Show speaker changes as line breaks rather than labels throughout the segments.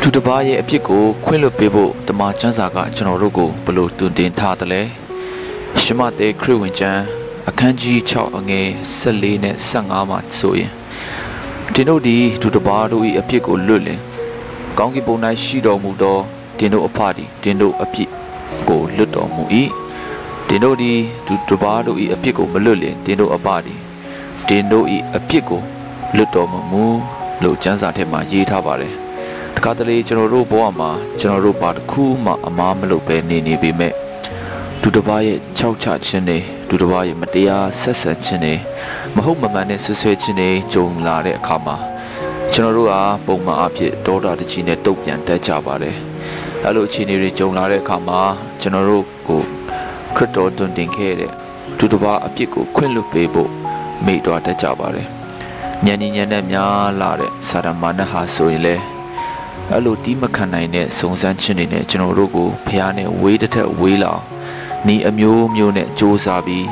သူတစ်ပါးရဲ့အဖြစ်ကိုခွင့်လွှတ်ပေးဖို့တမန်ကျမ်းစာကကျွန်တော်တို့ကိုဘလို့တွင်တင်ထားတယ်လဲရှမသက်ခရစ်ဝင်ကျမ်းအခန်းကြီး6အငယ်14နဲ့15မှာဆိုရင်တင်တို့ဒီသူတစ်ပါးတို့၏အဖြစ်ကိုလွတ်လင်ကောင်းကင်ဘုံ၌ရှိတော်မူသောတင်တို့အဖသည်တင်တို့အဖြစ်ကိုလွတ်တော်မူ၏တင်တို့ဒီသူတစ်ပါးတို့၏အဖြစ်ကိုမလွတ်လင်တင်တို့အဖသည်တင်တို့၏အဖြစ်ကိုလွတ်တော်မမူလို့ကျမ်းစာထဲမှာရေးထားပါတယ်တခါတလေကျွန်တော်တို့ဘဝမှာကျွန်တော်တို့ဘာတစ်ခုမှအမားမလုပ်ပဲနေပေမဲ့သူတစ်ပါးရဲ့ခြောက်ချခြင်းတွေသူတစ်ပါးရဲ့မတရားဆက်ဆံခြင်းတွေမဟုတ်မမှန်တဲ့ဆွဆွဲခြင်းတွေကြုံလာတဲ့အခါမှာကျွန်တော်တို့ဟာပုံမှန်အဖြစ်ဒေါသတကြီးနဲ့တုတ်ပြန်တက်ကြပါတယ်အဲလိုအခြေအနေတွေကြုံလာတဲ့အခါမှာကျွန်တော်တို့ကိုခရစ်တော်တွင်တင်ခဲ့တဲ့သူတစ်ပါးအပြစ်ကိုခွင့်လွှတ်ပေးဖို့မိန့်တော်တတ်ကြပါတယ်ညံ့ညံ့နဲ့များလာတဲ့စာရမဏေဟာဆိုရင်လေအဲ့လိုတီးမခံနိုင်တဲ့စုံစမ်းခြင်းတွေနဲ့ကျွန်တော်တို့ကိုဖះနဲ့ဝေးတစ်ထက်ဝေးလောက်ဤအမျိုးမျိုးနဲ့စ조사ပြီး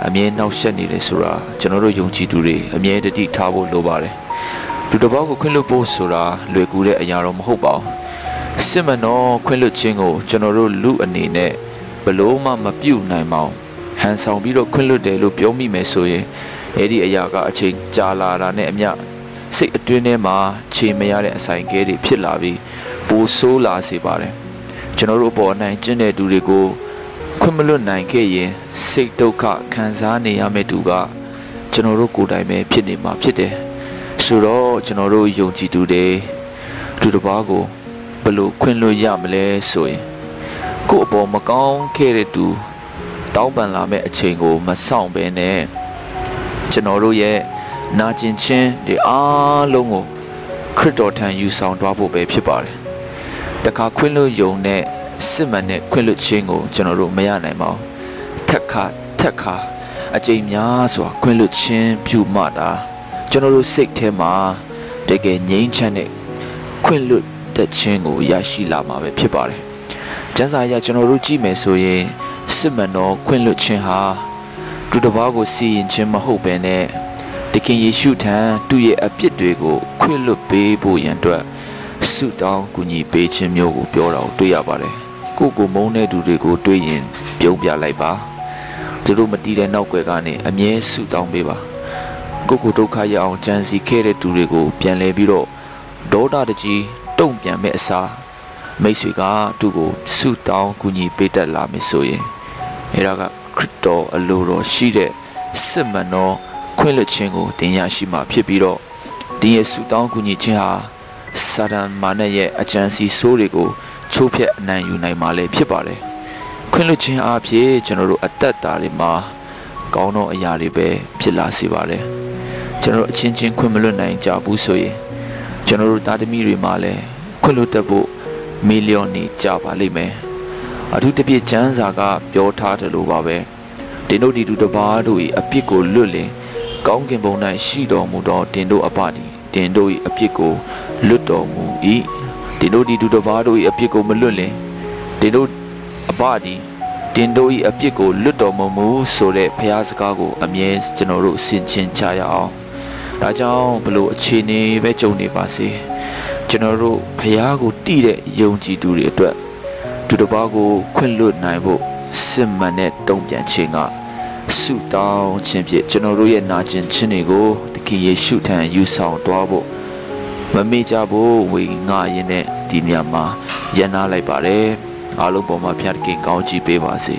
အမြဲနှောက်ယှက်နေတယ်ဆိုတာကျွန်တော်တို့ယုံကြည်သူတွေအမြဲတတိထားဖို့လိုပါတယ်လူတစ်ပေါက်ကိုခွင့်လွှတ်ဖို့ဆိုတာလွယ်ကူတဲ့အရာတော့မဟုတ်ပါဘူးစစ်မနောခွင့်လွှတ်ခြင်းကိုကျွန်တော်တို့လူအနေနဲ့ဘလို့မှမပြုတ်နိုင်ပါဘူးဟန်ဆောင်ပြီးတော့ခွင့်လွှတ်တယ်လို့ပြောမိမယ်ဆိုရင်အဲ့ဒီအရာကအချိန်ကြာလာတာနဲ့အမျှစိတ်အတွင်းထဲမှာခြေမရတဲ့အဆိုင်ကဲတွေဖြစ်လာပြီးပိုဆိုးလာစေပါတယ်ကျွန်တော်တို့အပေါ်အနိုင်ကျင့်တဲ့သူတွေကိုခွင့်မလွတ်နိုင်ခဲ့ရင်စိတ်ဒုက္ခခံစားနေရမယ့်သူကကျွန်တော်တို့ကိုယ်တိုင်ပဲဖြစ်နေမှာဖြစ်တယ်ဆိုတော့ကျွန်တော်တို့ယုံကြည်သူတွေသူတစ်ပါးကိုဘယ်လိုခွင့်လွတ်ရမလဲဆိုရင်ကိုယ့်အပေါ်မကောင်းခဲ့တဲ့သူတောင်းပန်လာမယ့်အချိန်ကိုမဆောင်ဘဲနဲ့ကျွန်တော်တို့ရဲ့နာကျင်ခြင်းဒီအားလုံးကိုခရစ်တော်ထံယူဆောင်သွားဖို့ပဲဖြစ်ပါတယ်တခါခွင့်လွှတ်ယုံနဲ့စစ်မှန်တဲ့ခွင့်လွှတ်ခြင်းကိုကျွန်တော်တို့မရနိုင်ပါဘူးထက်ခါအကြိမ်များစွာခွင့်လွှတ်ခြင်းပြုမှတာကျွန်တော်တို့စိတ်ထဲမှာတကယ်ငြိမ်းချမ်းတဲ့ခွင့်လွှတ်တဲ့ခြင်းကိုရရှိလာမှာပဲဖြစ်ပါတယ်ကျမ်းစာအရကျွန်တော်တို့ကြည့်မယ်ဆိုရင်စစ်မှန်သောခွင့်လွှတ်ခြင်းဟာသူတစ်ပါးကိုစီရင်ခြင်းမဟုတ်ဘဲနဲ့တခင်ယေရှုထံသူ့ရဲ့အပြစ်တွေကိုခွင့်လွှတ်ပေးဖို့ရန်အတွက်ဆုတောင်းကူညီပေးခြင်းမျိုးကိုပြောတာကိုတွေ့ရပါတယ်ကိုကိုမုန်းတဲ့သူတွေကိုတွေ့ရင်ပြုံးပြလိုက်ပါသူတို့မတီးတဲ့နောက်ွယ်ကနေအမြဲဆုတောင်းပေးပါကိုဒုက္ခရအောင်ကြံစီခဲ့တဲ့သူတွေကိုပြန်လဲပြီးတော့ဒေါသတကြီးတုံ့ပြန်မဲ့အစားမိတ်ဆွေကသူ့ကိုဆုတောင်းကူညီပေးတတ်လာမယ်ဆိုရင်အဲဒါကခရစ်တော်အလိုတော်ရှိတဲ့စစ်မှန်သောခွင့်လွှတ်ခြင်းကိုသင်ရရှိမှဖြစ်ပြီးတော့ဒီရဲ့ဆုတောင်းကူညီခြင်းဟာစာတန်မာနရဲ့အကြံစီဆိုးတွေကိုချိုးဖျက်အနိုင်ယူနိုင်မှာလည်းဖြစ်ပါတယ်ခွင့်လွှတ်ခြင်းအဖြစ်ကျွန်တော်တို့အသက်တာတွေမှာကောင်းသောအရာတွေပဲဖြစ်လာစေပါတယ်ကျွန်တော်တို့အချင်းချင်းခွင့်မလွတ်နိုင်ကြဘူးဆိုရင်ကျွန်တော်တို့သားသမီးတွေမှာလည်းခွင့်လွှတ်တတ်ဖို့မီလီယံနေကြပါလိမ့်မယ်အထူးသဖြင့်ကျမ်းစာကပြောထားတယ်လို့ပါပဲတင်တို့ဒီသူတစ်ပါးတို့၏အပြစ်ကိုလွတ်လင်ကောင်းကင်ဘုံ၌ရှိတော်မူသောတင်တို့အဖသည်တင်တို့၏အပြစ်ကိုလွတ်တော်မူ၏တင်တို့ဒီသူတစ်ပါးတို့၏အပြစ်ကိုမလွတ်လင်တင်တို့အဖသည်တင်တို့၏အပြစ်ကိုလွတ်တော်မမူဆိုတဲ့ဘုရားစကားကိုအမြဲကျွန်တော်တို့ဆင်ခြင်ကြရအောင်ဒါကြောင့်ဘလို့အခြေအနေပဲကြုံနေပါစေကျွန်တော်တို့ဘုရားကိုတည်တဲ့ယုံကြည်သူတွေအတွက်သူတစ်ပါးကိုခွင့်လွတ်နိုင်ဖို့စစ်မှန်တဲ့တုံ့ပြန်ခြင်းကဆုတောင်းခြင်းဖြင့်ကျွန်တော်တို့ရဲ့နာကျင်ခြင်းတွေကိုသခင်ယေရှုထံယူဆောင်သွားဖို့မမေ့ကြဖို့ဝေငှရင်းနဲ့ဒီနေရာမှာရန်နာလိုက်ပါတယ်အားလုံးပေါ်မှာဖျားတခင်ကောင်းချီးပေးပါစေ